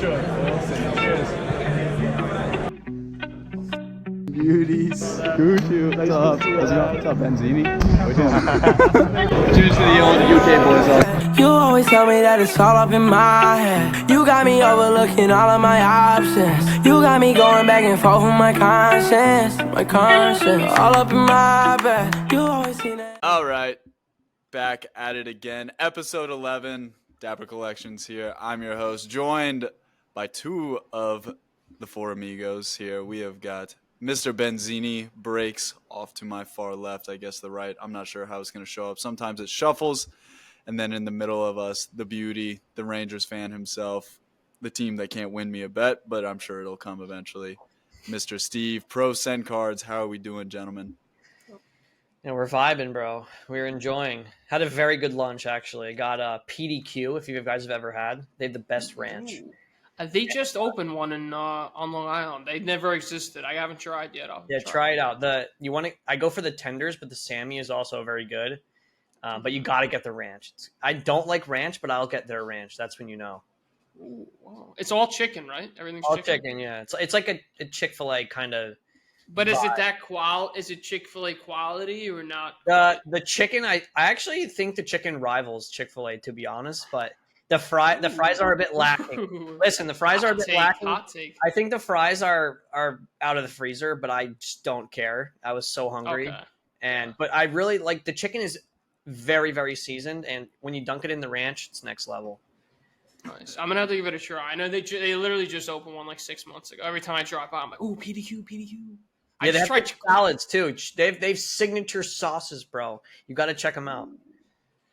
Enjoy. Cheers. Beauties. Gucci. What's up? What's up, Benzini? Cheers to the UK boys. You always tell me that it's all up in my head. You got me overlooking all of my options. You got me going back and forth with my conscience. All up in my bed. You always see that. All right. Back at it again. Episode 11. Dapper Collections here. I'm your host, joined by two of the four amigos here. We have got Mr. Benzini breaks off to my far left, I guess the right. I'm not sure how it's going to show up. Sometimes it shuffles. And then in the middle of us, the beauty, the Rangers fan himself, the team that can't win me a bet, but I'm sure it'll come eventually. Mr. Steve, Pro Send Cards. How are we doing, gentlemen? Yeah, we're vibing, bro. We're enjoying. Had a very good lunch, actually. Got a PDQ, if you guys have ever had. They have the best ranch. They just opened one on Long Island. They never existed. I haven't tried yet. Try it out. I go for the tenders, but the Sammy is also very good. But you got to get the ranch. I don't like ranch, but I'll get their ranch. That's when you know. Ooh, wow. It's all chicken, right? Everything's all chicken. Yeah. It's like a Chick-fil-A kind of. But is it that Is it Chick-fil-A quality or not? The chicken, I actually think the chicken rivals Chick-fil-A, to be honest. But the fries are a bit lacking. Listen, the fries are a bit lacking. Hot take. I think the fries are out of the freezer, but I just don't care. I was so hungry, but I really like the chicken is very, very seasoned, and when you dunk it in the ranch, it's next level. Nice. I'm gonna have to give it a try. I know they literally just opened one like 6 months ago. Every time I drive by, I'm like, ooh, PDQ. Yeah, they have tried salads too. They've signature sauces, bro. You got to check them out.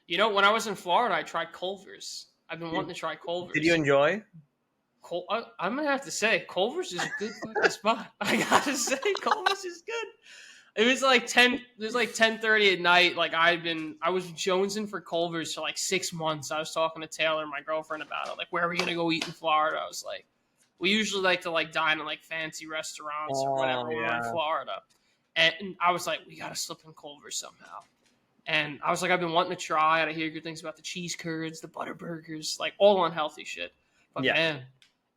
You know, when I was in Florida, I tried Culver's. I've been wanting to try Culver's. Did you enjoy? I'm gonna have to say Culver's is a good fucking spot. I gotta say Culver's is good. It was like 10:30 at night. Like I was jonesing for Culver's for like 6 months. I was talking to Taylor, my girlfriend, about it. Like, where are we gonna go eat in Florida? I was like, we usually like to like dine in like fancy restaurants or whatever when we're in Florida. And I was like, we gotta slip in Culver's somehow. And I was like, I've been wanting to try it. I hear good things about the cheese curds, the butter burgers, like all unhealthy shit. But man,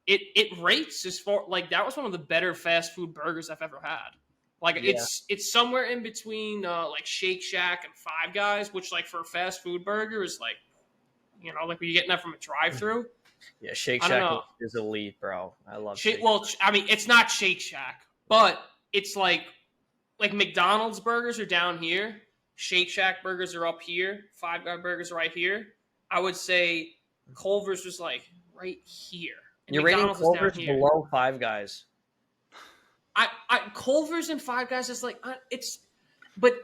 it rates as far like that was one of the better fast food burgers I've ever had. Like it's somewhere in between like Shake Shack and Five Guys, which like for a fast food burger is like, you know, like when you're getting that from a drive-through. Yeah, Shake Shack is elite, bro. I love Shake Shack. Well, I mean, it's not Shake Shack, but it's like McDonald's burgers are down here, Shake Shack burgers are up here, Five Guy burgers are right here. I would say Culver's was like right here. You're rating Culver's below Five Guys. Culver's and Five Guys is like but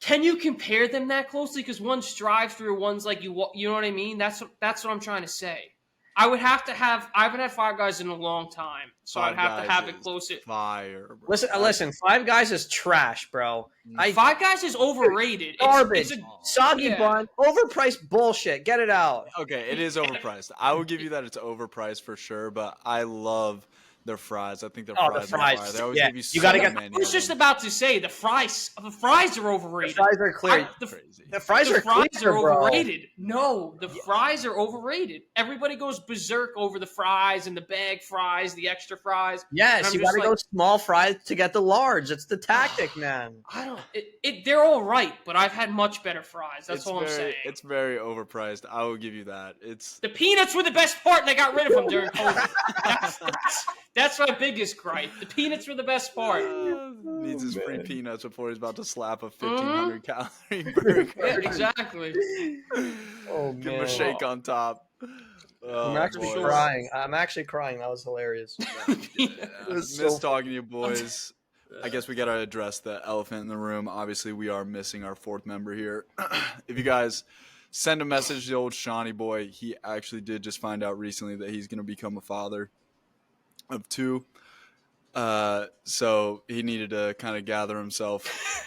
can you compare them that closely? Because one's drive-through, one's like you know what I mean. That's what I'm trying to say. I haven't had Five Guys in a long time, so I'd have to have it close. Fire, bro. Listen. Five Guys is trash, bro. Five Guys is overrated. Garbage. It's a soggy bun. Overpriced bullshit. Get it out. Okay, it is overpriced. I will give you that it's overpriced for sure, but I love their fries. I think their fries are fire. They always give you so many. I was just about to say the fries are overrated. The fries are clear. The fries are overrated. No, the fries are overrated. Everybody goes berserk over the fries and the bag fries, the extra fries. Yes, you got to go small fries to get the large. It's the tactic, man. They're all right, but I've had much better fries. That's all I'm saying. It's very overpriced. I will give you that. The peanuts were the best part, and they got rid of them during COVID. That's my biggest gripe. The peanuts were the best part. Needs his free peanuts before he's about to slap a 1,500 calorie burger. Yeah, exactly. Oh, man. Give him a shake on top. I'm actually crying. That was hilarious. Miss talking to you, boys. I guess we got to address the elephant in the room. Obviously, we are missing our fourth member here. If you guys send a message to the old Shawnee boy, he actually did just find out recently that he's going to become a father of two. So he needed to kind of gather himself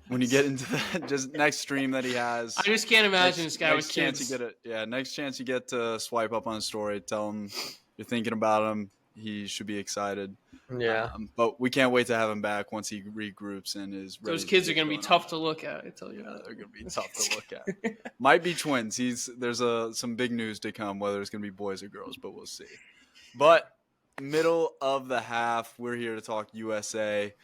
when you get into that just next stream that he has. I just can't imagine this guy with kids. Next chance you get to swipe up on his story, tell him you're thinking about him, he should be excited. Yeah. But we can't wait to have him back once he regroups and is ready. Those kids are going to be tough to look at, I tell you. Yeah, they're going to be tough to look at. Might be twins. There's some big news to come, whether it's going to be boys or girls, but we'll see. But middle of the half, we're here to talk USA.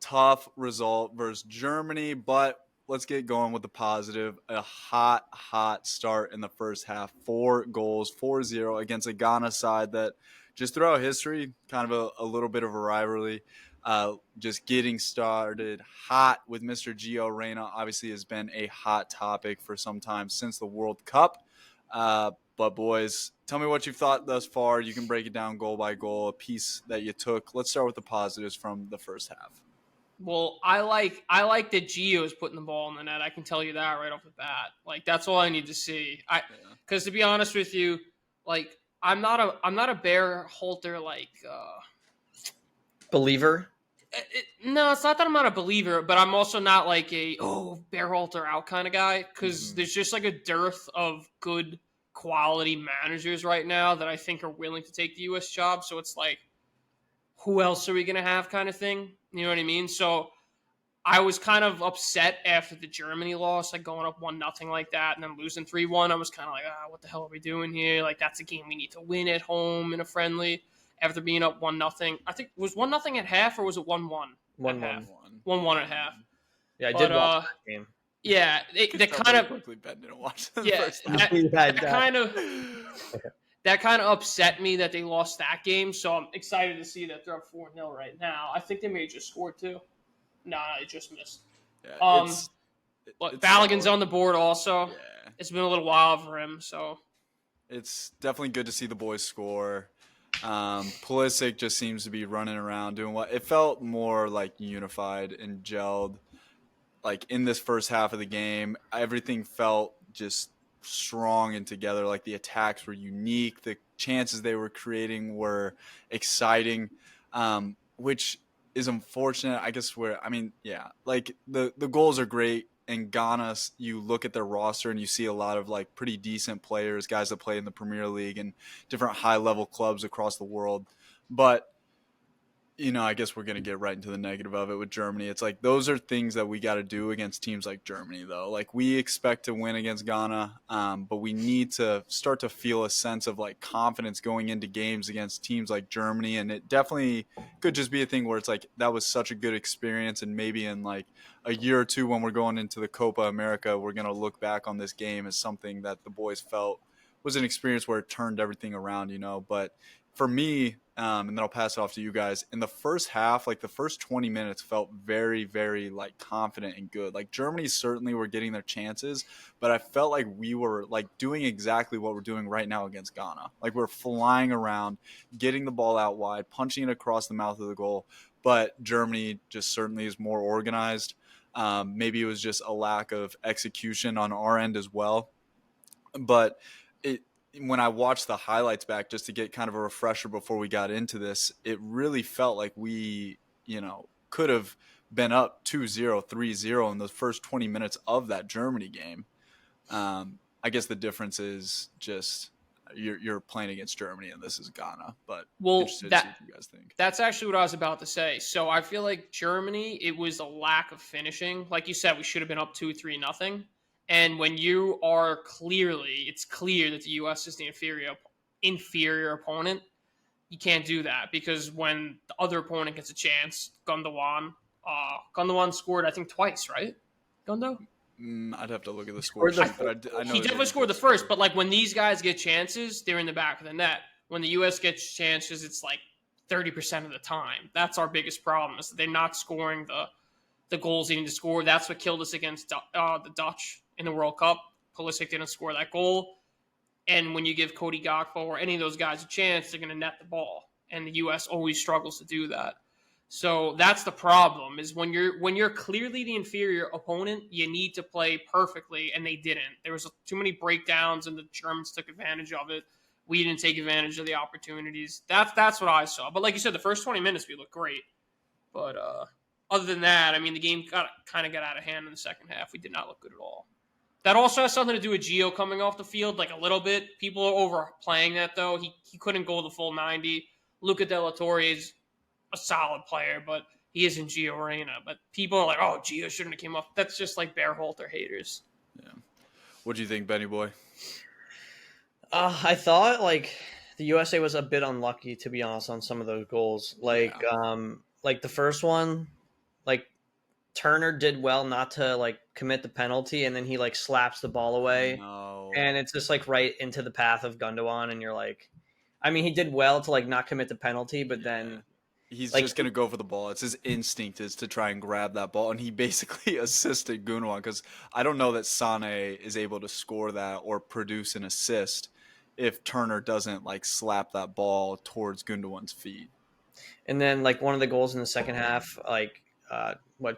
Tough result versus Germany, but let's get going with the positive. A hot start in the first half. 4 goals, 4-0 against a Ghana side that just throughout history, kind of a little bit of a rivalry. Just getting started hot with Mr. Gio Reyna. Obviously has been a hot topic for some time since the World Cup. But boys, tell me what you've thought thus far. You can break it down goal by goal, a piece that you took. Let's start with the positives from the first half. Well, I like that Gio is putting the ball in the net. I can tell you that right off the bat. Like, that's all I need to see. Because to be honest with you, like, I'm not a Bear Holter believer. No, it's not that I'm not a believer, but I'm also not like a Bear Holter out kind of guy. Because there's just like a dearth of good quality managers right now that I think are willing to take the U.S. job. So it's like, who else are we gonna have, kind of thing? You know what I mean? So I was kind of upset after the Germany loss, like going up 1-0 like that, and then losing 3-1. I was kind of like, what the hell are we doing here? Like, that's a game we need to win at home in a friendly. After being up 1-0, I think was 1-0 at half, or was it 1-1? 1-1. 1-1 at half. Yeah, I did watch that game. Yeah, they kind of quickly. Ben didn't watch the yeah. first half. That kind of upset me that they lost that game. So I'm excited to see that they're up 4-0 right now. I think they may have just scored too. No, they just missed. Yeah, but Balogun's on the board also. Yeah. It's been a little while for him, so it's definitely good to see the boys score. Pulisic just seems to be running around doing what it felt more like unified and gelled. Like in this first half of the game, everything felt just strong and together. Like the attacks were unique, the chances they were creating were exciting, which is unfortunate, I guess. Like the goals are great. In Ghana, you look at their roster and you see a lot of like pretty decent players, guys that play in the Premier League and different high level clubs across the world. But I guess we're going to get right into the negative of it with Germany. It's like those are things that we got to do against teams like Germany, though. Like we expect to win against Ghana, but we need to start to feel a sense of like confidence going into games against teams like Germany. And it definitely could just be a thing where it's like that was such a good experience. And maybe in like a year or two when we're going into the Copa America, we're going to look back on this game as something that the boys felt was an experience where it turned everything around, But for me, and then I'll pass it off to you guys. In the first half, like the first 20 minutes felt very, very like confident and good. Like Germany certainly were getting their chances, but I felt like we were like doing exactly what we're doing right now against Ghana. Like we're flying around, getting the ball out wide, punching it across the mouth of the goal. But Germany just certainly is more organized. Maybe it was just a lack of execution on our end as well. But when I watched the highlights back just to get kind of a refresher before we got into this, it really felt like we, could have been up 2-0, 3-0 in the first 20 minutes of that Germany game. I guess the difference is just you're playing against Germany and this is Ghana. But interested to see what you guys think. That's actually what I was about to say. So I feel like Germany, it was a lack of finishing. Like you said, we should have been up 2-3-0. And when you are it's clear that the U.S. is the inferior opponent, you can't do that because when the other opponent gets a chance, Gundogan scored, I think, twice, right? Gundo? I'd have to look at the score sheet, but I know he definitely scored the first. But like when these guys get chances, they're in the back of the net. When the U.S. gets chances, it's like 30% of the time. That's our biggest problem is that they're not scoring the goals they need to score. That's what killed us against the Dutch in the World Cup. Pulisic didn't score that goal. And when you give Cody Gakpo or any of those guys a chance, they're going to net the ball. And the U.S. always struggles to do that. So that's the problem is when you're clearly the inferior opponent, you need to play perfectly, and they didn't. There was too many breakdowns, and the Germans took advantage of it. We didn't take advantage of the opportunities. That's what I saw. But like you said, the first 20 minutes, we looked great. But other than that, I mean, the game kind of got out of hand in the second half. We did not look good at all. That also has something to do with Gio coming off the field, like a little bit. People are overplaying that, though. He couldn't go the full 90. Luca De La Torre is a solid player, but he isn't Gio Reyna. But people are like, oh, Gio shouldn't have came off. That's just like Bearholter haters. Yeah. What do you think, Benny boy? I thought like the USA was a bit unlucky, to be honest, on some of those goals. Like the first one, like Turner did well not to like commit the penalty, and then he like slaps the ball away, and it's just like right into the path of Gundogan, and you're like, I mean, he did well to like not commit the penalty, but then he's like, just gonna go for the ball. It's his instinct is to try and grab that ball, and he basically assisted Gundogan because I don't know that Sané is able to score that or produce an assist if Turner doesn't like slap that ball towards Gundogan's feet. And then like one of the goals in the second half, like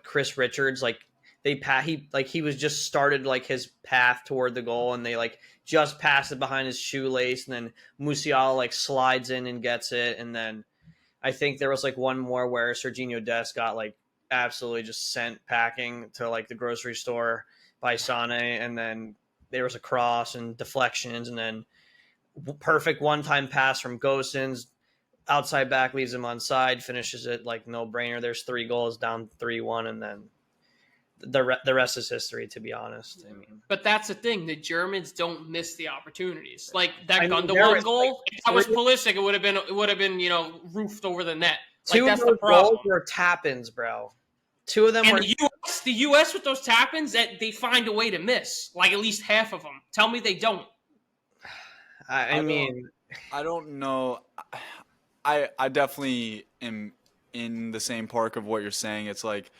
Chris Richards, like he was just started like his path toward the goal, and they like just passed it behind his shoelace, and then Musiala like slides in and gets it, and then I think there was like one more where Serginho Dest got like absolutely just sent packing to like the grocery store by Sané, and then there was a cross and deflections, and then perfect one-time pass from Gosens. Outside back leaves him on side, finishes it like no brainer. There's 3 goals, down 3-1, and then the rest is history, to be honest. I mean, but that's the thing. The Germans don't miss the opportunities. Like that Gundogan goal, like, if that was Pulisic, it would have been roofed over the net. Like, 2 that's of those the problem. goals were tap-ins, bro. 2 of them and were the US with those tap-ins that they find a way to miss, like at least half of them. Tell me they don't. I mean, I don't know. I definitely am in the same park of what you're saying. It's like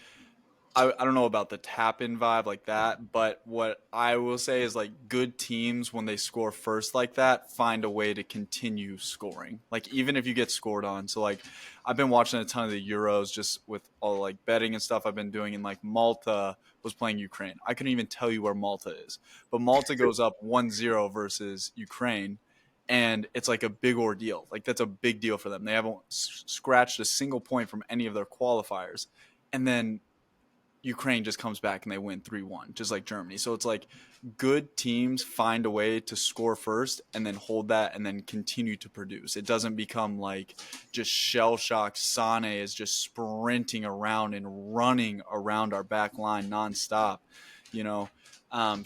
I don't know about the tap-in vibe like that, but what I will say is like good teams, when they score first like that, find a way to continue scoring. Like even if you get scored on. So like I've been watching a ton of the Euros just with all like betting and stuff I've been doing, and like Malta was playing Ukraine. I couldn't even tell you where Malta is, but Malta goes up 1-0 versus Ukraine. And it's like a big ordeal. Like that's a big deal for them. They haven't scratched a single point from any of their qualifiers. And then Ukraine just comes back and they win 3-1, just like Germany. So it's like good teams find a way to score first and then hold that and then continue to produce. It doesn't become like just shell-shocked. Sané is just sprinting around and running around our back line nonstop,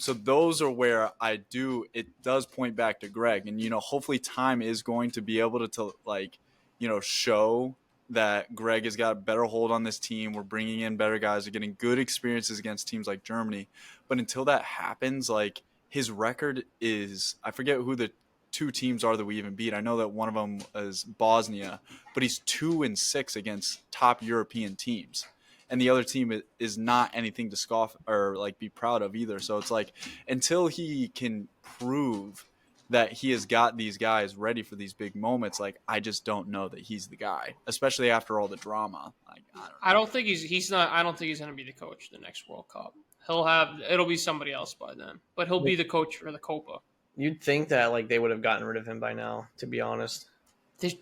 so those are where it does point back to Gregg. And, hopefully time is going to be able to show that Gregg has got a better hold on this team. We're bringing in better guys. We're getting good experiences against teams like Germany. But until that happens, like his record is, I forget who the 2 teams are that we even beat. I know that one of them is Bosnia, but he's 2-6 against top European teams. And the other team is not anything to scoff or like be proud of either. So it's like until he can prove that he has got these guys ready for these big moments, like I just don't know that he's the guy, especially after all the drama. Like I don't think he's not. I don't think he's going to be the coach the next World Cup. It'll be somebody else by then, but he'll be the coach for the Copa. You'd think that like they would have gotten rid of him by now, to be honest.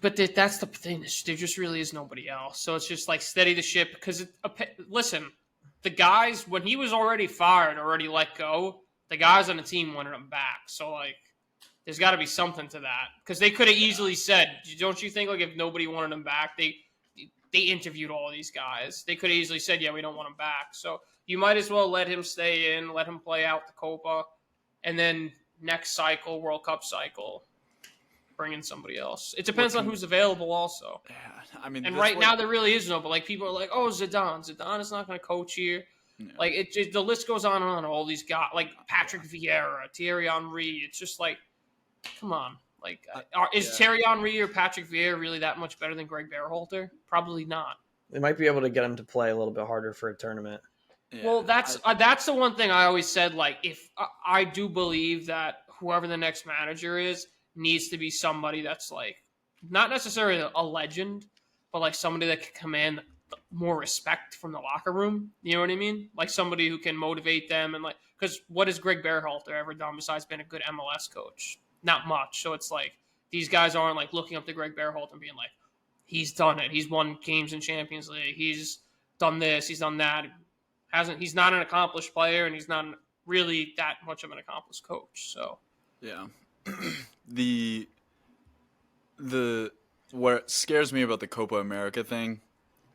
But that's the thing. There just really is nobody else. So it's just like steady the ship. Because listen, the guys when he was already fired, already let go, the guys on the team wanted him back. So like, there's got to be something to that. Because they could have easily said, don't you think like if nobody wanted him back, they interviewed all these guys. They could have easily said, yeah, we don't want him back. So you might as well let him stay in, let him play out the Copa, and then next cycle, World Cup cycle, bring in somebody else. It depends on who's available also. Yeah, I mean, and right now there really is no, but like people are like, oh, Zidane is not going to coach here. Yeah. Like the list goes on and on. All these guys like Patrick Vieira, Thierry Henry. It's just like, come on. Like, is Thierry Henry or Patrick Vieira really that much better than Gregg Berhalter? Probably not. They might be able to get him to play a little bit harder for a tournament. Yeah, well, that's the one thing I always said. Like, if I do believe that whoever the next manager is needs to be somebody that's like not necessarily a legend, but like somebody that can command more respect from the locker room. You know what I mean? Like somebody who can motivate them and like, because what has Gregg Berhalter ever done besides being a good MLS coach? Not much. So it's like these guys aren't like looking up to Gregg Berhalter and being like, he's done it. He's won games in Champions League. He's done this. He's done that. He's not an accomplished player, and he's not really that much of an accomplished coach. So yeah. the what scares me about the Copa America thing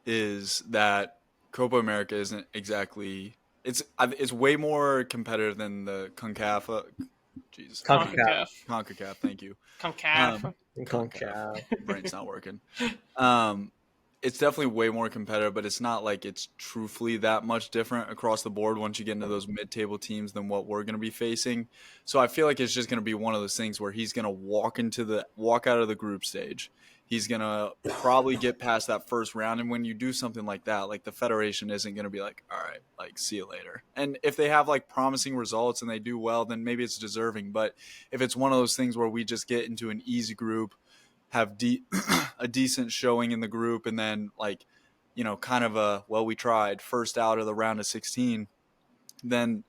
is that Copa America isn't exactly it's way more competitive than the CONCACAF. Jesus, CONCACAF. CONCACAF. Thank you. CONCACAF. CONCACAF. Brain's not working. It's definitely way more competitive, but it's not like it's truthfully that much different across the board once you get into those mid-table teams than what we're going to be facing. So I feel like it's just going to be one of those things where he's going to walk out of the group stage. He's going to probably get past that first round. And when you do something like that, like the federation isn't going to be like, all right, like see you later. And if they have like promising results and they do well, then maybe it's deserving. But if it's one of those things where we just get into an easy group, have a decent showing in the group, and then like, kind of we tried first out of the round of 16, then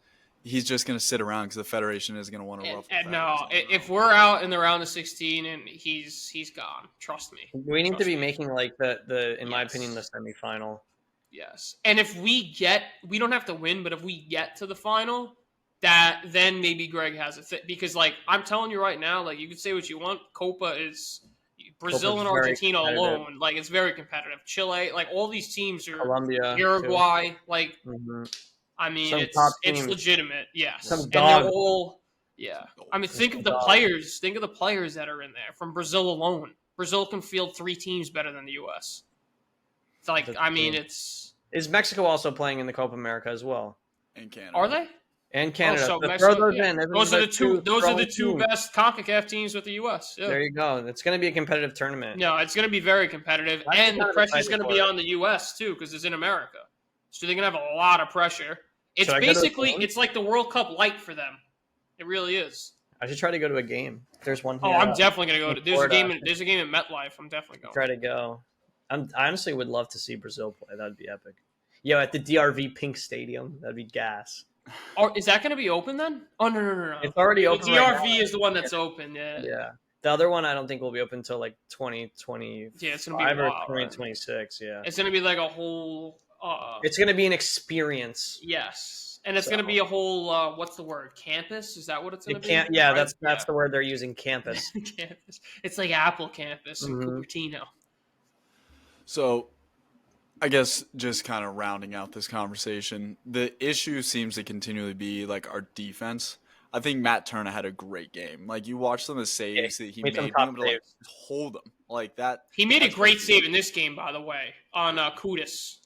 he's just going to sit around because the federation is going to want to ruffle feathers. No, if we're out in the round of 16 and he's gone, trust me. We need to be making like in my opinion, the semifinal. Yes, and if we don't have to win, but if we get to the final, then maybe Gregg has a fit, because like I'm telling you right now, like you can say what you want, Copa is. Brazil and Argentina alone, like it's very competitive. Chile, like all these teams are. Colombia, Uruguay, too. like I mean, it's legitimate. Yes, and they're all. Yeah, I mean, think of the players. Think of the players that are in there from Brazil alone. Brazil can field 3 teams better than the U.S. It's like Is Mexico also playing in the Copa America as well? And Canada. Are they? And Canada. So Mexico, throw those in. Those are the two best CONCACAF teams with the U.S. Yeah. There you go. It's going to be a competitive tournament. No, it's going to be very competitive, and the pressure is going to be on the U.S. too, because it's in America. So they're going to have a lot of pressure. It's it's like the World Cup light for them. It really is. I should try to go to a game. There's one here. Oh, I'm definitely going to go. There's a game in MetLife. I'm definitely going. Try to go. I honestly would love to see Brazil play. That'd be epic. Yo, at the DRV Pink Stadium, that'd be gas. Oh, is that going to be open then? Oh, no. It's already open. The DRV is the one that's open, yeah. Yeah. The other one I don't think will be open until like 2020. Yeah, it's going to be or 2026, yeah. It's going to be like a whole... it's going to be an experience. Yes. And it's going to be a whole, what's the word? Campus? Is that what it's going to be? Yeah, right? that's the word they're using, campus. Campus. It's like Apple Campus in Cupertino. So... I guess just kind of rounding out this conversation, the issue seems to continually be like our defense. I think Matt Turner had a great game. Like you watch some of the saves that he made, being able to like hold them like that. He made a great save in this game, by the way, on Kudus.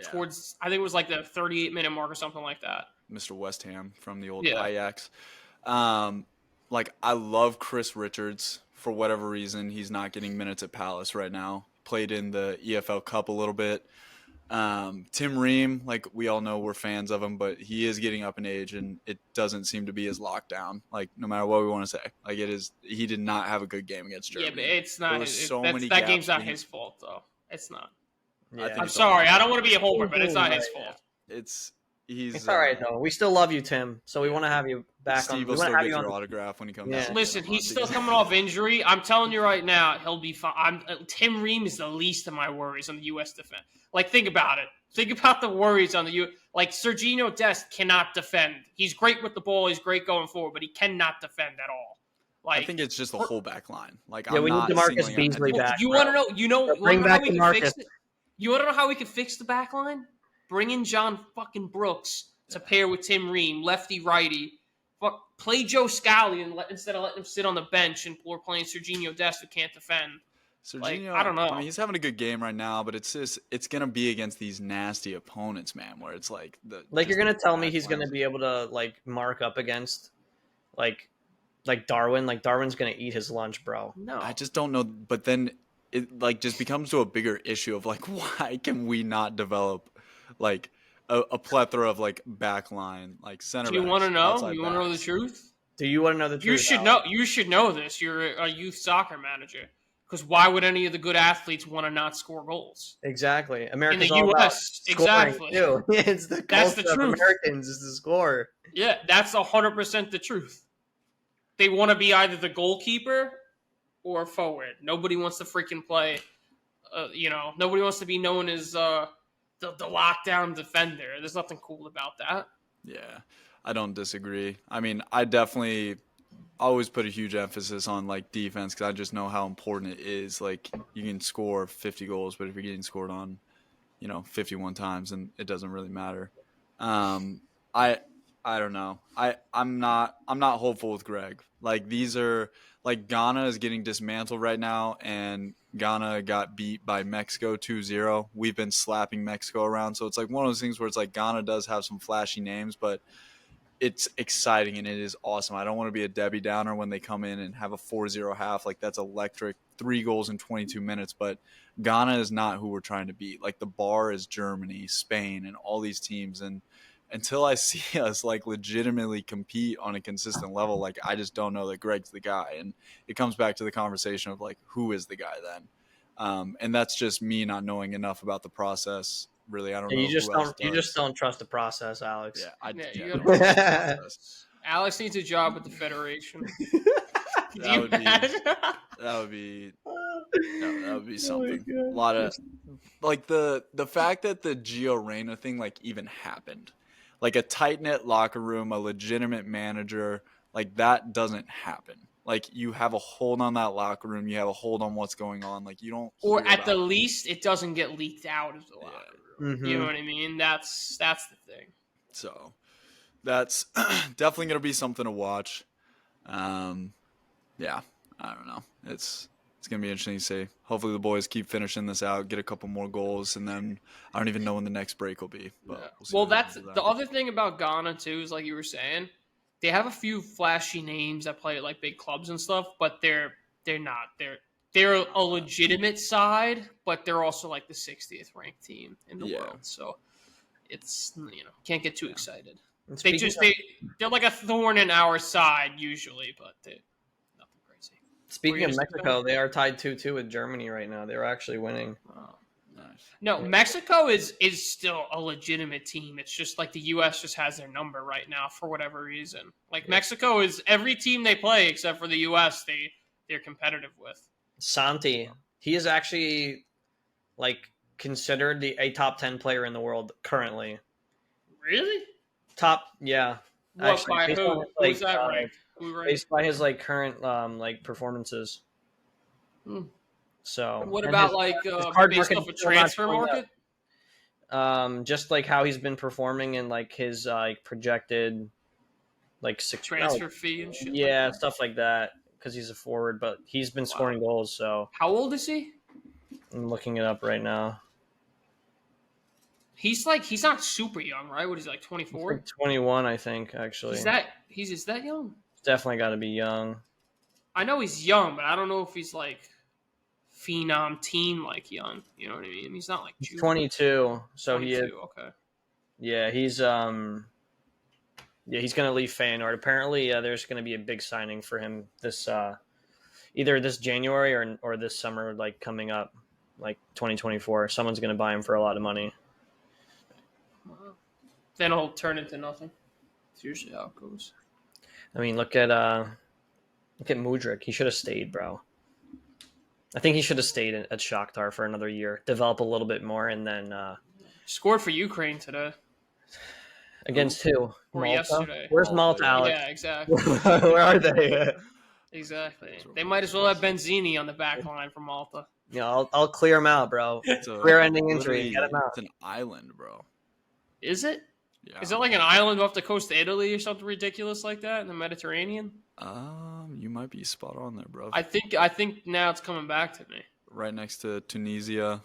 Towards I think it was like the 38-minute mark or something like that. Mr. West Ham from the old Ajax. Like I love Chris Richards. For whatever reason, he's not getting minutes at Palace right now. Played in the EFL Cup a little bit. Tim Ream, like we all know, we're fans of him, but he is getting up in age, and it doesn't seem to be his lockdown. Like no matter what we want to say, like it is, he did not have a good game against Germany. Yeah, but it's not. That game's not his fault, though. It's not. Yeah. I'm sorry. I don't want to be a homer, but it's not his fault. It's all right though. We still love you, Tim. So we want to have you back Steve on. Will still get your autograph when he comes. Yeah. Listen, he's still coming off injury. I'm telling you right now, he'll be fine. Tim Ream is the least of my worries on the U.S. defense. Like, think about it. Think about the worries on the U.S. Like, Serginho Dest cannot defend. He's great with the ball. He's great going forward, but he cannot defend at all. Like, I think it's just the whole back line. Like, yeah, we need DeMarcus Beasley back. You want to know? You want to know how we can fix it? You want to know how we can fix the back line? Bring in John fucking Brooks to pair with Tim Ream, lefty righty. Play Joe Scally instead of letting him sit on the bench, and we're playing Serginho Dest who can't defend. Serginho, I don't know. I mean, he's having a good game right now, but it's gonna be against these nasty opponents, man. Where it's like you're gonna tell me he's gonna be able to like mark up against like Darwin. Like Darwin's gonna eat his lunch, bro. No, I just don't know. But then it like just becomes to a bigger issue of like, why can we not develop like a plethora of like backline, like center. Do you want to know? You want to know the truth? Do you want to know the truth? You should know. You should know this. You're a youth soccer manager. Because why would any of the good athletes want to not score goals? Exactly. America's in the U.S. Exactly. Too. It's the that's the truth. Of Americans is to score. Yeah, that's 100% the truth. They want to be either the goalkeeper or forward. Nobody wants to freaking play. Nobody wants to be known as the lockdown defender. There's nothing cool about that. Yeah, I don't disagree. I mean, I definitely always put a huge emphasis on like defense because I just know how important it is. Like you can score 50 goals, but if you're getting scored on, 51 times, and it doesn't really matter. I don't know. I'm not hopeful with Gregg. Like these are like Ghana is getting dismantled right now, and Ghana got beat by Mexico 2-0. We've been slapping Mexico around, so it's like one of those things where it's like Ghana does have some flashy names, but it's exciting and it is awesome. I don't want to be a Debbie Downer when they come in and have a 4-0 half. Like that's electric. 3 goals in 22 minutes, but Ghana is not who we're trying to beat. Like the bar is Germany, Spain, and all these teams. And until I see us like legitimately compete on a consistent level, like I just don't know that Gregg's the guy. And it comes back to the conversation of like, who is the guy then? And that's just me not knowing enough about the process. Really, I don't know. You just don't trust the process, Alex. You gotta trust the process. Alex needs a job with the Federation. That would be something. A lot of like the fact that the Gio Reyna thing like even happened, like a tight knit locker room, a legitimate manager, like that doesn't happen. Like you have a hold on that locker room, you have a hold on what's going on. Like you don't, or at the least, it doesn't get leaked out of the locker room. Mm-hmm. You know what I mean? That's the thing. So that's definitely gonna be something to watch. Yeah, I don't know. It's gonna be interesting to see. Hopefully the boys keep finishing this out, get a couple more goals, and then I don't even know when the next break will be. But that's the other thing about Ghana too. Is like you were saying, they have a few flashy names that play at like big clubs and stuff, but they're not. They're a legitimate side, but they're also like the 60th ranked team in the world. So it's can't get too excited. They're like a thorn in our side usually, but nothing crazy. Speaking of Mexico, they are tied 2-2 with Germany right now. They're actually winning. Oh, nice. No, Mexico is still a legitimate team. It's just like the U.S. just has their number right now for whatever reason. Like Mexico is every team they play except for the U.S. They're competitive with. Santi, he is actually like considered a top 10 player in the world currently. Really? Top, yeah. What, actually, by who? Who's that ranked? Based by his like current like performances. So what about based off a transfer market? Just like how he's been performing and like his like projected like transfer fee and shit. Yeah, like stuff like that. Because he's a forward, but he's been scoring goals. So how old is he? I'm looking it up right now. He's not super young, right? What is he, like 24? Like 21, I think. Actually, he's that young? Definitely got to be young. I know he's young, but I don't know if he's like phenom teen like young. You know what I mean? He's not like 22. So 22, he is okay. Yeah, he's he's gonna leave Feyenoord. Apparently, there's gonna be a big signing for him this either this January or this summer, like coming up, like 2024. Someone's gonna buy him for a lot of money. Then he'll turn into nothing. It's usually how it goes. I mean, look at Mudryk. He should have stayed, bro. I think he should have stayed at Shakhtar for another year, develop a little bit more, and then scored for Ukraine today. Against who? Or Malta? yesterday. Where's Malta, Alex? Yeah, exactly. Where are they? Exactly. They might as well have Benzini on the back line for Malta. Yeah, I'll clear him out, bro. Career-ending injury. Get him out. It's an island, bro. Is it? Yeah. Is it like an island off the coast of Italy or something ridiculous like that in the Mediterranean? You might be spot on there, bro. I think now it's coming back to me. Right next to Tunisia.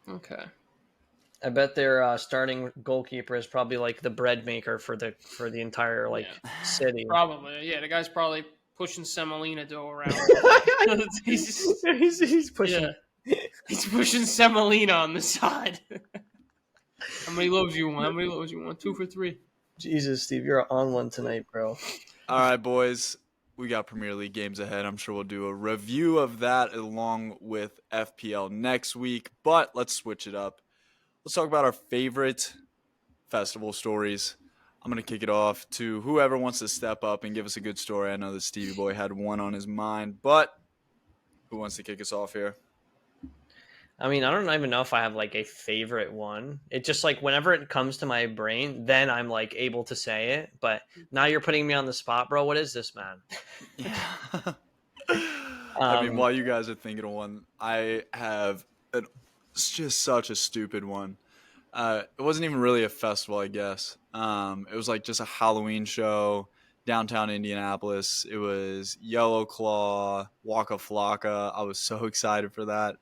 Okay. I bet their starting goalkeeper is probably like the bread maker for the entire city. Probably, yeah. The guy's probably pushing semolina dough around. he's pushing. Yeah. He's pushing semolina on the side. How many loaves you want? 2 for 3. Jesus, Steve, you're on one tonight, bro. All right, boys. We got Premier League games ahead. I'm sure we'll do a review of that along with FPL next week. But let's switch it up. Let's talk about our favorite festival stories. I'm going to kick it off to whoever wants to step up and give us a good story. I know that Stevie Boy had one on his mind, but who wants to kick us off here? I mean, I don't even know if I have like a favorite one. It just like whenever it comes to my brain, then I'm like able to say it. But now you're putting me on the spot, bro. What is this, man? Yeah. I mean, while you guys are thinking of one, I have it's just such a stupid one. It wasn't even really a festival, I guess. It was like just a Halloween show downtown Indianapolis. It was Yellow Claw, Waka Flocka. I was so excited for that.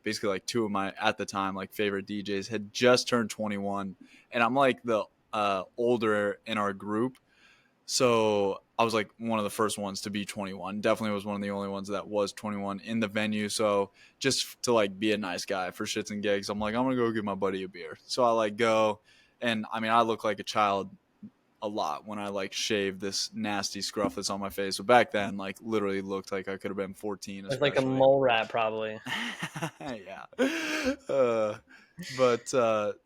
Basically, like two of my at the time like favorite DJs had just turned 21, and I'm like the older in our group. So I was like one of the first ones to be 21. Definitely was one of the only ones that was 21 in the venue. So just to like be a nice guy for shits and gigs, I'm like, I'm gonna go give my buddy a beer. So I like go, and I mean, I look like a child a lot when I like shave this nasty scruff that's on my face. But back then, like literally looked like I could have been 14. It's like a mole rat, probably. Yeah.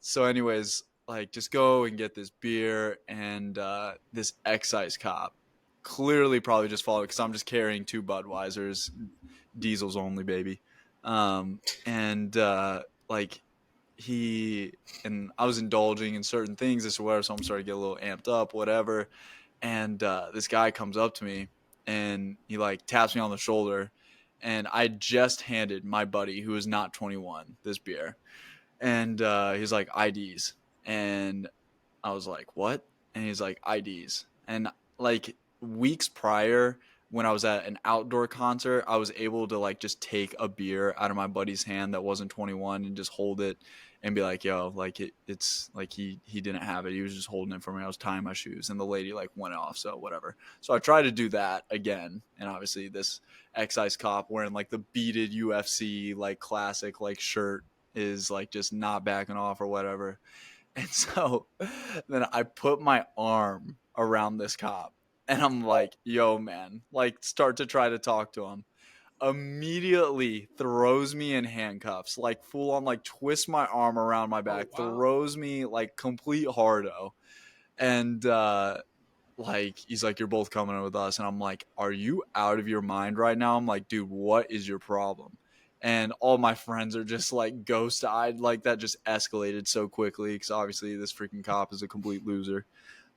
So anyways, like just go and get this beer, and this excise cop clearly probably just followed because I'm just carrying two Budweisers, diesels only, baby. And like he and I was indulging in certain things, this or whatever, so I'm starting to get a little amped up, whatever. And this guy comes up to me and he like taps me on the shoulder, and I just handed my buddy who is not 21 this beer, and he's like, IDs. And I was like, what? And he's like, IDs. And like weeks prior, when I was at an outdoor concert, I was able to like just take a beer out of my buddy's hand that wasn't 21 and just hold it and be like, yo, like it's like he didn't have it. He was just holding it for me. I was tying my shoes, and the lady like went off. So whatever. So I tried to do that again. And obviously this excise cop wearing like the beaded UFC like classic like shirt is like just not backing off or whatever. And so then I put my arm around this cop, and I'm like, yo, man, like start to try to talk to him. Immediately throws me in handcuffs, like full on, like twists my arm around my back, throws me like complete hardo. And like he's like, you're both coming with us. And I'm like, are you out of your mind right now? I'm like, dude, what is your problem? And all my friends are just like ghost eyed. Like that just escalated so quickly because obviously this freaking cop is a complete loser.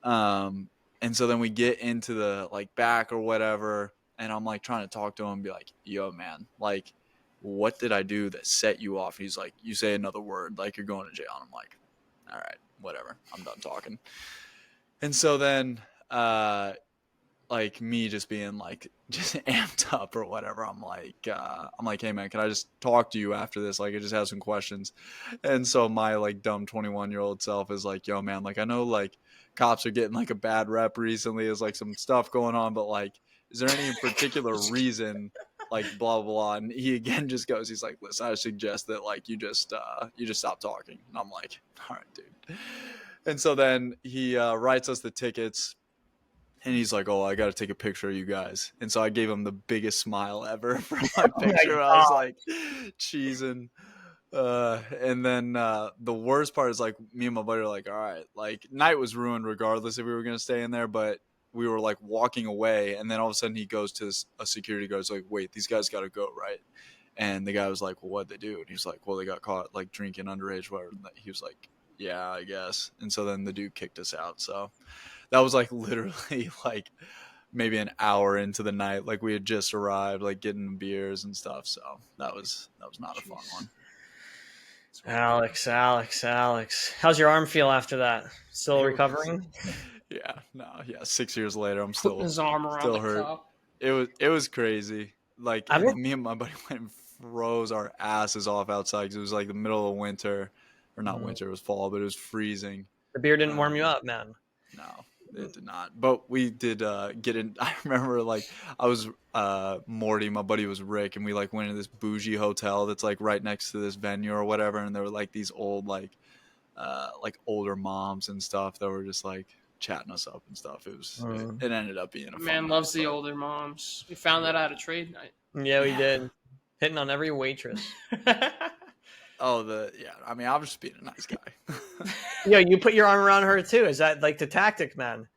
And so then we get into the like back or whatever, and I'm like trying to talk to him and be like, yo, man, like what did I do that set you off? He's like, you say another word, like you're going to jail. And I'm like, all right, whatever, I'm done talking. And so then like me just being like just amped up or whatever, I'm like, hey man, can I just talk to you after this? Like I just have some questions. And so my like dumb 21-year-old self is like, yo man, like I know like cops are getting like a bad rep recently, there's like some stuff going on, but like is there any particular reason, like blah blah blah? And he again just goes, he's like, listen, I suggest that like you just stop talking. And I'm like, all right, dude. And so then he writes us the tickets. And he's like, oh, I got to take a picture of you guys. And so I gave him the biggest smile ever for my picture. I was like cheesing. And then the worst part is like me and my buddy are like, all right, like night was ruined regardless if we were going to stay in there. But we were like walking away. And then all of a sudden he goes to a security guard. He's like, wait, these guys got to go, right? And the guy was like, well, what'd they do? And he's like, well, they got caught like drinking underage, whatever. And he was like, yeah, I guess. And so then the dude kicked us out. So that was like literally like maybe an hour into the night. Like we had just arrived, like getting beers and stuff. So that was not a fun one. Alex. How's your arm feel after that? Still recovering? Yeah. 6 years later, I'm still his arm around still the hurt. cup. It was crazy. Like me and my buddy went and froze our asses off outside because it was like the middle of winter, or not winter, it was fall, but it was freezing. The beer didn't warm you up, man. No, it did not. But we did get in. I remember like I was Morty, my buddy was Rick, and we like went to this bougie hotel that's like right next to this venue or whatever, and there were like these old like older moms and stuff that were just like chatting us up and stuff. It was it ended up being a man fun loves night, the older moms. We found that out at trade night. Yeah, we did. Hitting on every waitress. I mean, I was just being a nice guy. Yo, you put your arm around her too. Is that like the tactic, man?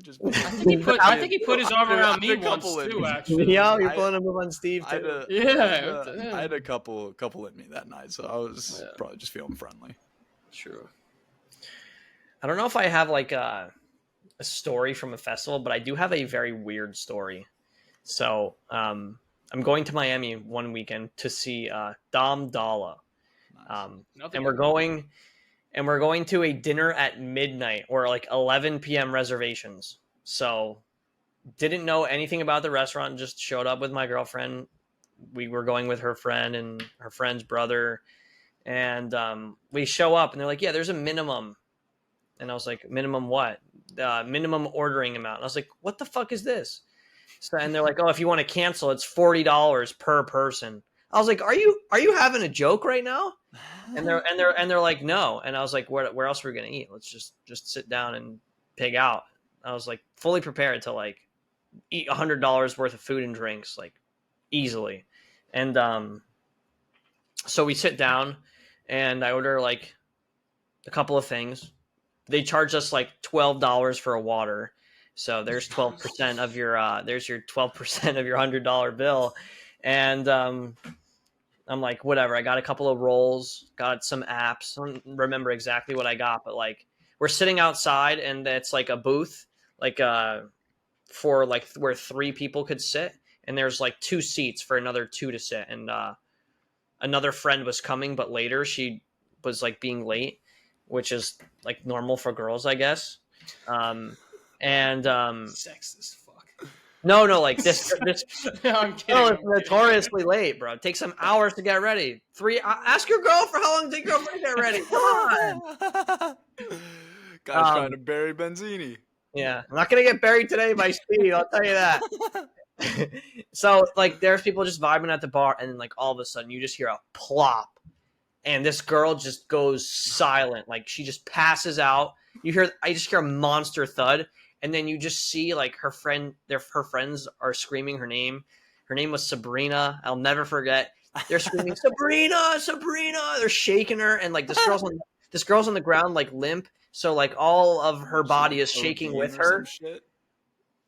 Just I think he put his arm around me once too. Actually, Yeah, you're pulling a move on Steve too. I had a couple at me that night, so I was probably just feeling friendly. True. I don't know if I have like a story from a festival, but I do have a very weird story. So I'm going to Miami one weekend to see Dom Dalla, and we're going to a dinner at midnight or like 11 p.m. reservations. So didn't know anything about the restaurant, just showed up with my girlfriend. We were going with her friend and her friend's brother, and we show up and they're like, yeah, there's a minimum. And I was like, minimum what? Minimum ordering amount. And I was like, what the fuck is this? So, and they're like, oh, if you want to cancel, it's $40 per person. I was like, are you having a joke right now? And they're like, no. And I was like, where else are we gonna eat? Let's just sit down and pig out. I was like fully prepared to like eat $100 worth of food and drinks like easily. And so we sit down and I order like a couple of things. They charge us like $12 for a water. So there's 12% of your there's your 12% of your $100 bill. And I'm like, whatever. I got a couple of rolls, got some apps. I don't remember exactly what I got, but like we're sitting outside and it's like a booth, like for like where 3 people could sit, and there's like 2 seats for another 2 to sit. And another friend was coming, but later she was like being late, which is like normal for girls, I guess. Sexist fuck. No, like this. No, I'm kidding. No, it's notoriously late, bro. It takes some hours to get ready. 3. Ask your girl for how long it takes your girlfriend to get ready. Come on. Guy's trying to bury Benzini. Yeah, I'm not gonna get buried today by Steve. I'll tell you that. So, like, there's people just vibing at the bar, and then, like, all of a sudden, you just hear a plop, and this girl just goes silent. Like, she just passes out. I just hear a monster thud, and then you just see, like, her friends are screaming her name. Her name was Sabrina. I'll never forget. They're screaming, Sabrina, Sabrina. They're shaking her, and, like, this girl's on the ground, like, limp. So, like, all of her body is shaking with her.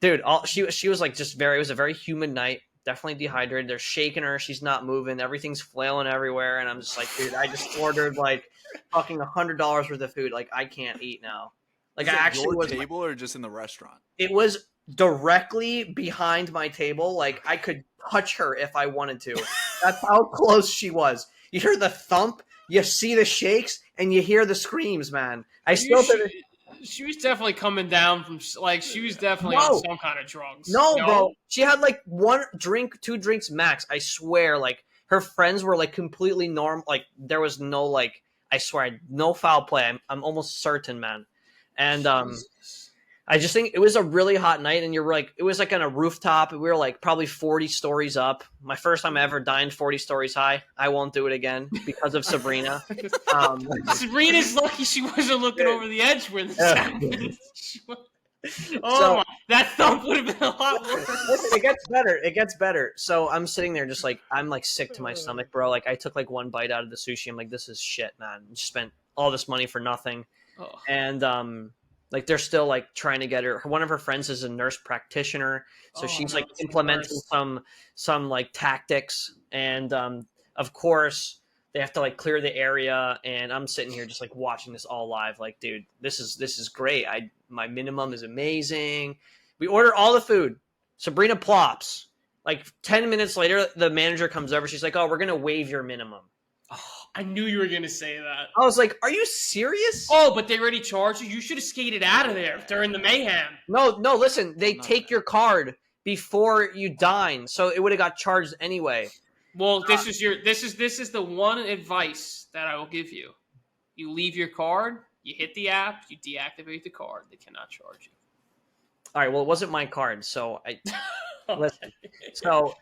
Dude, she was like it was a very humid night. Definitely dehydrated. They're shaking her. She's not moving. Everything's flailing everywhere. And I'm just like, dude, I just ordered like fucking $100 worth of food. Like, I can't eat now. Like, I actually was table or just in the restaurant? It was directly behind my table. Like, I could touch her if I wanted to. That's how close she was. You hear the thump, you see the shakes, and you hear the screams, man. She was definitely coming down from, like, she was definitely on some kind of drugs. No, bro. She had, like, 1 drink, 2 drinks max. I swear, like, her friends were, like, completely normal. Like, there was no, like, I swear, no foul play. I'm almost certain, man. And I just think it was a really hot night, and it was like on a rooftop. We were like probably 40 stories up. My first time I ever dined 40 stories high. I won't do it again because of Sabrina. Sabrina's lucky she wasn't looking over the edge when this happened. That thump would have been a lot worse. Listen, it gets better. So I'm sitting there just like, I'm like sick to my stomach, bro. Like, I took like 1 bite out of the sushi. I'm like, this is shit, man. Just spent all this money for nothing. Oh. And like, they're still like trying to get her. One of her friends is a nurse practitioner, so she's like implementing some like tactics. And of course, they have to like clear the area. And I'm sitting here just like watching this all live. Like, dude, this is great. My minimum is amazing. We order all the food. Sabrina plops. Like 10 minutes later, the manager comes over. She's like, "Oh, we're gonna waive your minimum." I knew you were going to say that. I was like, are you serious? Oh, but they already charged you? You should have skated out of there during the mayhem. No, listen. They take your card before you dine, so it would have got charged anyway. Well, this is the one advice that I will give you. You leave your card, you hit the app, you deactivate the card. They cannot charge you. All right, well, it wasn't my card, so I... Listen, so...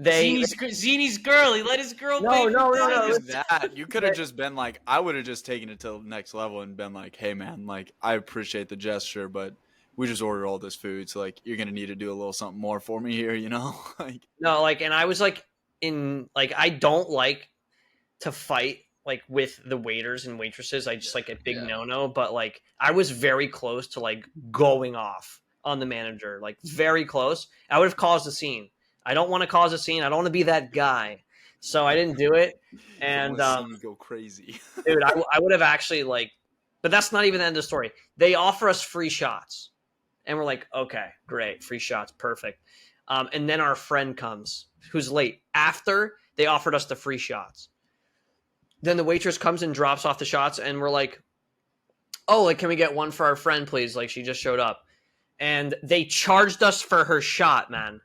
Zini's girl. He let his girl. No. That you could have just been like, I would have just taken it to the next level and been like, hey man, like, I appreciate the gesture, but we just ordered all this food, so like, you're gonna need to do a little something more for me here, you know? Like, no, like, and I was like, I don't like to fight like with the waiters and waitresses. I just like a big no-no, but like, I was very close to like going off. on the manager, like very close. I would have caused a scene. I don't want to cause a scene. I don't want to be that guy. So I didn't do it. And see you go crazy. dude, I would have actually like, but that's not even the end of the story. They offer us free shots. And we're like, okay, great. Free shots. Perfect. And then our friend comes who's late after they offered us the free shots. Then the waitress comes and drops off the shots. And we're like, oh, like, can we get one for our friend, please? Like, she just showed up. And they charged us for her shot, man.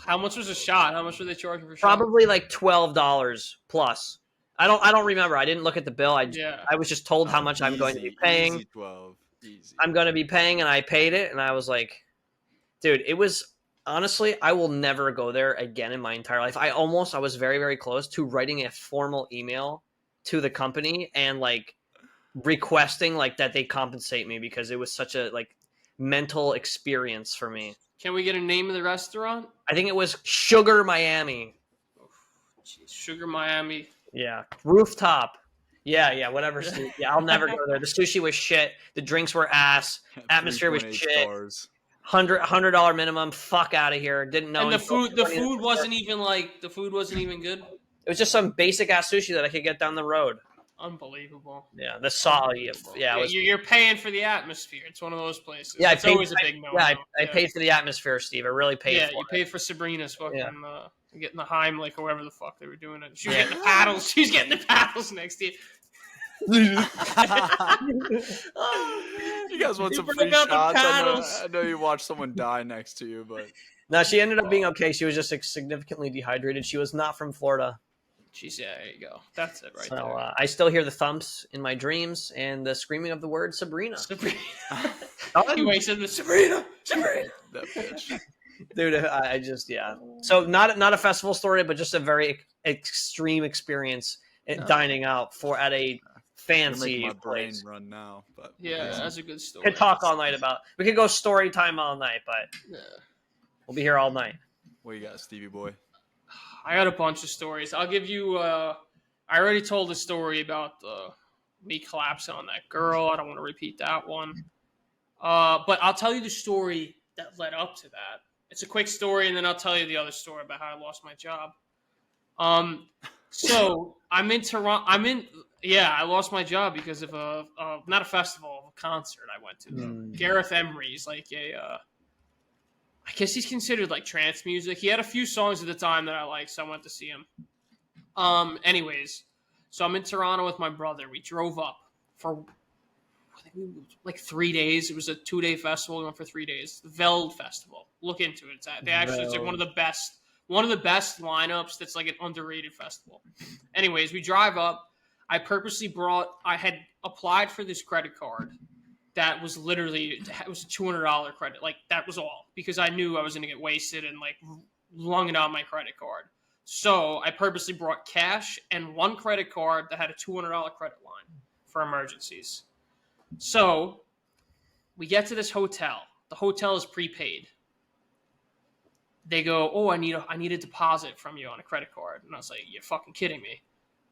How much was a shot? How much were they charging for? Probably like $12 plus. I don't remember. I didn't look at the bill. I was just told how much I'm going to be paying. Easy 12. Easy. I'm going to be paying, and I paid it, and I was like, dude, it was honestly, I will never go there again in my entire life. I was very, very close to writing a formal email to the company and like requesting like that they compensate me because it was such a like mental experience for me. Can we get a name of the restaurant? I think it was Sugar Miami. Jeez, Sugar Miami. Yeah. Rooftop. Yeah, whatever. Yeah, I'll never go there. The sushi was shit. The drinks were ass. Atmosphere was shit. Stars. $100 minimum. Fuck out of here. Didn't know. And the food wasn't even good. It was just some basic ass sushi that I could get down the road. Unbelievable. Yeah, the salt. Yeah, you're paying for the atmosphere. It's one of those places. Yeah, it's always a big no. Yeah, I paid for the atmosphere, Steve. I really paid. Yeah, for you it. paid for Sabrina's fucking getting the Heimlich or whatever the fuck they were doing. She was getting the paddles. She's getting the paddles next to you. Oh, you guys want some free shots? I know you watched someone die next to you, but no, she ended up being okay. She was just significantly dehydrated. She was not from Florida. She's there you go. That's it right there. I still hear the thumps in my dreams and the screaming of the word Sabrina. You wasted the Sabrina. That bitch. Dude, I just So not a festival story, but just a very extreme experience dining out at a fancy my place. brain run now, but that's a good story. We could talk all night about. We could go story time all night, but we'll be here all night. What you got, Stevie boy? I got a bunch of stories. I'll give you. I already told a story about me collapsing on that girl. I don't want to repeat that one. But I'll tell you the story that led up to that. It's a quick story, and then I'll tell you the other story about how I lost my job. So I'm in Toronto. I lost my job because of not a festival, a concert I went to. Gareth Emery's like I guess he's considered like trance music. He had a few songs at the time that I liked, so I went to see him. Anyways, so I'm in Toronto with my brother. We drove up for like 3 days. It was a 2-day festival. We went for 3 days. The Veld Festival. Look into it. It's like one of the best lineups. That's like an underrated festival. Anyways, we drive up. I had applied for this credit card that was literally, it was a $200 credit. Like that was all because I knew I was going to get wasted and like lung it on my credit card. So I purposely brought cash and one credit card that had a $200 credit line for emergencies. So we get to this hotel. The hotel is prepaid. They go, oh, I need a deposit from you on a credit card. And I was like, you're fucking kidding me.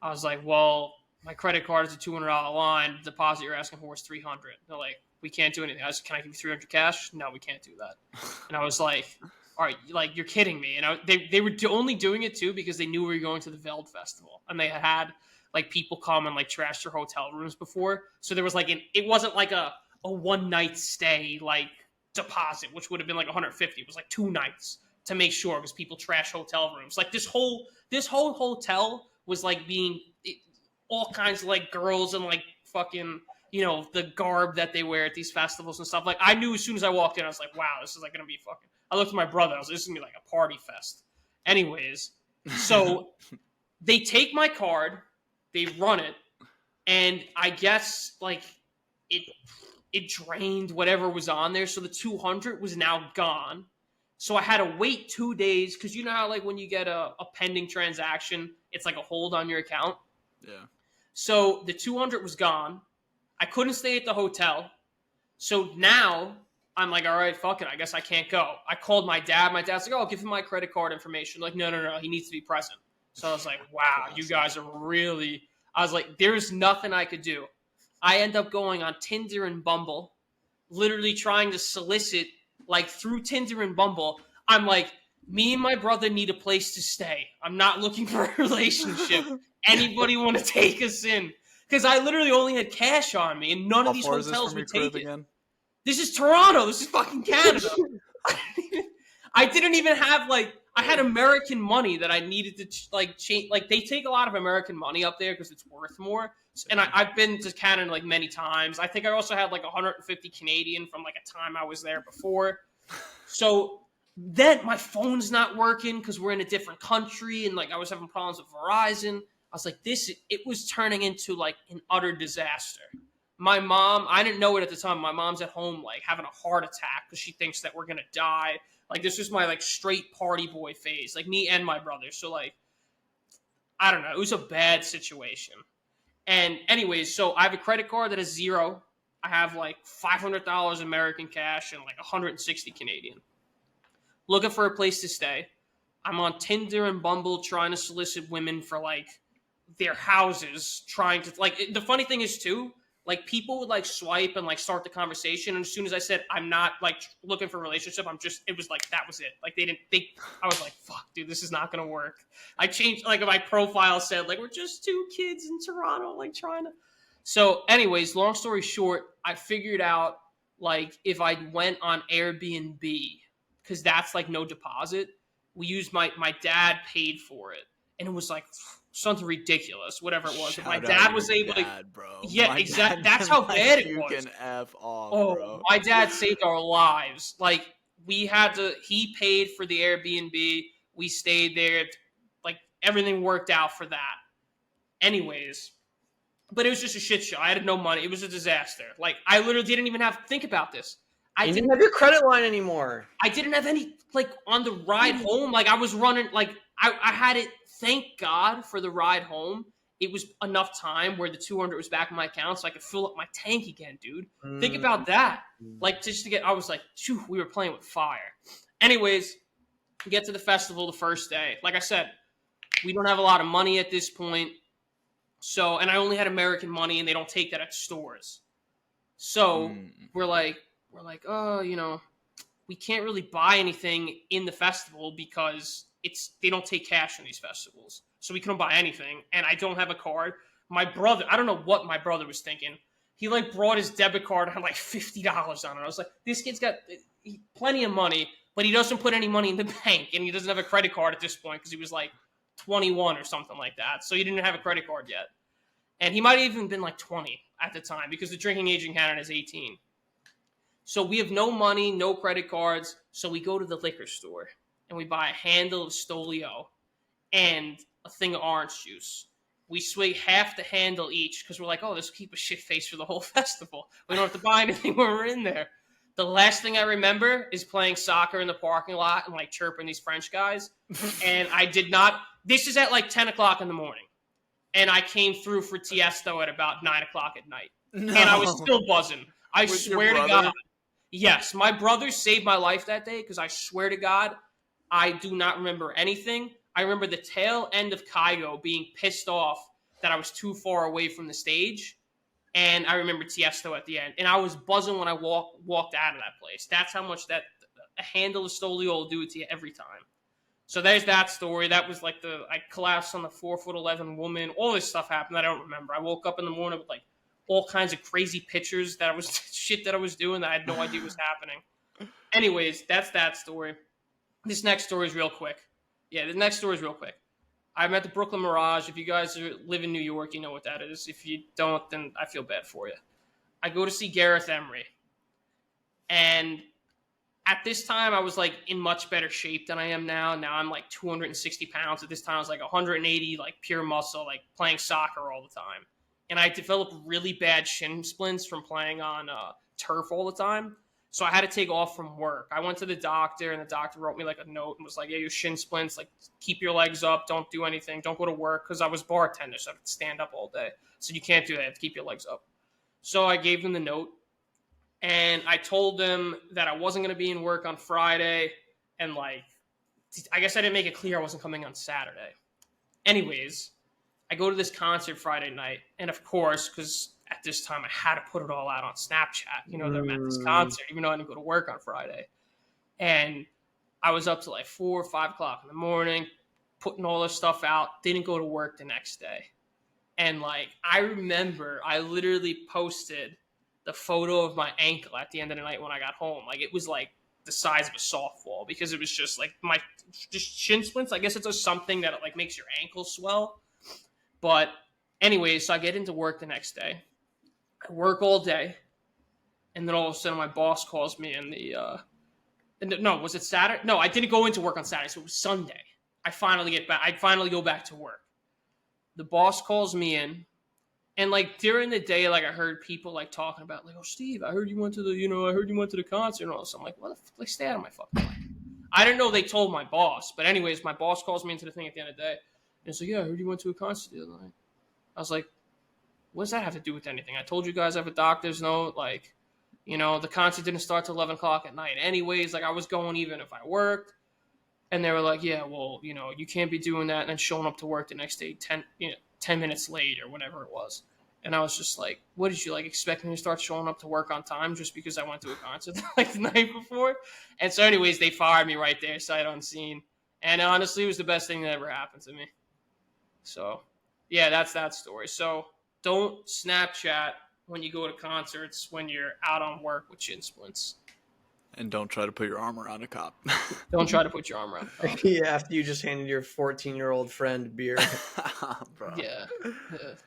I was like, well, my credit card is a $200 line. The deposit you're asking for is $300. They're like, we can't do anything. I was like, can I give you $300 cash? No, we can't do that. And I was like, all right, like you're kidding me. And they were only doing it too because they knew we were going to the Veld Festival, and they had like people come and like trash their hotel rooms before. So there was like it wasn't like a one night stay like deposit, which would have been like $150. It was like 2 nights to make sure because people trash hotel rooms. Like this whole hotel was like being all kinds of like girls and like fucking, the garb that they wear at these festivals and stuff. Like I knew as soon as I walked in, I was like, wow, this is like going to be fucking, I looked at my brother, I was like, this is going to be like a party fest. Anyways, so they take my card, they run it, and I guess like it drained whatever was on there. So the 200 was now gone. So I had to wait 2 days because you know how like when you get a pending transaction, it's like a hold on your account. Yeah. So the 200 was gone. I couldn't stay at the hotel. So now I'm like, all right, fuck it. I guess I can't go. I called my dad. My dad's like, oh, give him my credit card information. Like, no. He needs to be present. So I was like, wow, you guys are really... I was like, there's nothing I could do. I end up going on Tinder and Bumble, literally trying to solicit like through Tinder and Bumble, I'm like, me and my brother need a place to stay. I'm not looking for a relationship. Anybody want to take us in? Because I literally only had cash on me, and none How of these far is this hotels from your would crib take it. again? This is Toronto. This is fucking Canada. I didn't even have like I had American money that I needed to like change. Like they take a lot of American money up there because it's worth more. And I've been to Canada like many times. I think I also had like 150 Canadian from like a time I was there before. So then my phone's not working because we're in a different country, and like I was having problems with Verizon. I was like, it was turning into like an utter disaster. My mom, I didn't know it at the time. My mom's at home like having a heart attack because she thinks that we're gonna die. Like this was my like straight party boy phase, like me and my brother. So like, I don't know, it was a bad situation. And anyways, so I have a credit card that is zero. I have like $500 American cash and like 160 Canadian. Looking for a place to stay. I'm on Tinder and Bumble trying to solicit women for like their houses, trying to like the funny thing is too, like people would like swipe and like start the conversation, and as soon as I said I'm not like looking for a relationship, it was like that was it. Like I was like, fuck, dude, this is not gonna work. I changed like my profile said like we're just two kids in Toronto like trying to. So anyways, long story short, I figured out like if I went on Airbnb, because that's like no deposit. We used my dad paid for it, and it was like something ridiculous, whatever it was. But my dad was able to, bro. yeah, exactly. That's how bad it was. You can f off, oh, bro. my dad saved our lives. Like he paid for the Airbnb. We stayed there. Like everything worked out for that. Anyways, but it was just a shit show. I had no money. It was a disaster. Like I literally didn't even have to think about this. You didn't have your credit line anymore. I didn't have any, like, on the ride home. Like, I was running, like, I had it, thank God for the ride home. It was enough time where the 200 was back in my account so I could fill up my tank again, dude. Think about that. Like, just to get, I was like, phew, we were playing with fire. Anyways, get to the festival the first day. Like I said, we don't have a lot of money at this point. So, and I only had American money, and they don't take that at stores. So, we're like, oh, you know, we can't really buy anything in the festival because they don't take cash in these festivals. So we couldn't buy anything, and I don't have a card. My brother, I don't know what my brother was thinking. He like brought his debit card and had like $50 on it. I was like, this kid's got plenty of money, but he doesn't put any money in the bank, and he doesn't have a credit card at this point because he was like 21 or something like that. So he didn't have a credit card yet. And he might have even been like 20 at the time because the drinking age in Canada is 18. So we have no money, no credit cards. So we go to the liquor store and we buy a handle of Stolio and a thing of orange juice. We swig half the handle each because we're like, oh, this will keep a shit face for the whole festival. We don't have to buy anything when we're in there. The last thing I remember is playing soccer in the parking lot and like chirping these French guys. And I did not. This is at like 10 o'clock in the morning. And I came through for Tiesto at about 9 o'clock at night. No. And I was still buzzing. I swear to God. Yes, my brother saved my life that day because I swear to God, I do not remember anything. I remember the tail end of Kygo being pissed off that I was too far away from the stage. And I remember Tiesto at the end. And I was buzzing when I walked out of that place. That's how much that a handle of Stolio will do it to you every time. So there's that story. That was like I collapsed on the 4'11" woman. All this stuff happened that I don't remember. I woke up in the morning with like all kinds of crazy pictures that I was shit that I was doing that I had no idea was happening. Anyways, that's that story. This next story is real quick. Yeah, the next story is real quick. I'm at the Brooklyn Mirage. If you guys live in New York, you know what that is. If you don't, then I feel bad for you. I go to see Gareth Emery. And at this time, I was like in much better shape than I am now. Now I'm like 260 pounds. At this time, I was like 180, like pure muscle, like playing soccer all the time. And I developed really bad shin splints from playing on turf all the time. So I had to take off from work. I went to the doctor, and the doctor wrote me like a note and was like, yeah, your shin splints, like keep your legs up, don't do anything, don't go to work, because I was bartender, so I have to stand up all day. So you can't do that, you have to keep your legs up. So I gave them the note, and I told them that I wasn't going to be in work on Friday, and like, I guess I didn't make it clear I wasn't coming on Saturday. Anyways, I go to this concert Friday night, and of course, because at this time I had to put it all out on Snapchat, you know, that I'm at this concert, even though I didn't go to work on Friday. And I was up to like 4 or 5 o'clock in the morning, putting all this stuff out. Didn't go to work the next day. And like, I remember I literally posted the photo of my ankle at the end of the night when I got home. Like, it was like the size of a softball because it was just like my just shin splints. I guess it's just something that like makes your ankle swell. But anyway, so I get into work the next day. I work all day. And then all of a sudden my boss calls me no, was it Saturday? No, I didn't go into work on Saturday, so it was Sunday. I finally go back to work. The boss calls me in, and like during the day, like I heard people like talking about like, "Oh, Steve, I heard you went to the concert and all this." I'm like, "What the fuck? Like, stay out of my fucking life." I didn't know they told my boss, but anyways, my boss calls me into the thing at the end of the day, and so yeah, I heard you went to a concert the other night. I was like, "What does that have to do with anything? I told you guys I have a doctor's note, like." The concert didn't start till 11 o'clock at night. Anyways, like I was going even if I worked. And they were like, yeah, well, you can't be doing that and then showing up to work the next day 10 minutes late or whatever it was. And I was just like, what did you like expect me to start showing up to work on time just because I went to a concert like the night before? And so anyways, they fired me right there, sight unseen. And honestly, it was the best thing that ever happened to me. So, yeah, that's that story. So don't Snapchat when you go to concerts when you're out on work with shin splints. And don't try to put your arm around a cop. Don't try to put your arm around a cop. Yeah, after you just handed your 14-year-old friend beer. Bro. Yeah.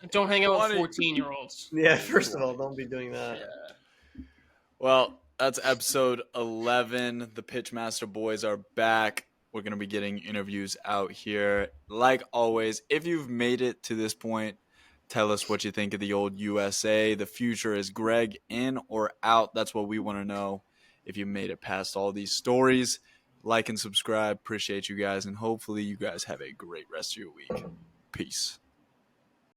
Don't hang out with 14-year-olds. Yeah, first of all, don't be doing that. Yeah. Well, that's episode 11. The Pitchmaster boys are back. We're going to be getting interviews out here. Like always, if you've made it to this point, tell us what you think of the old USA. The future is Gregg in or out. That's what we want to know. If you made it past all these stories, like and subscribe. Appreciate you guys, and hopefully you guys have a great rest of your week. Peace.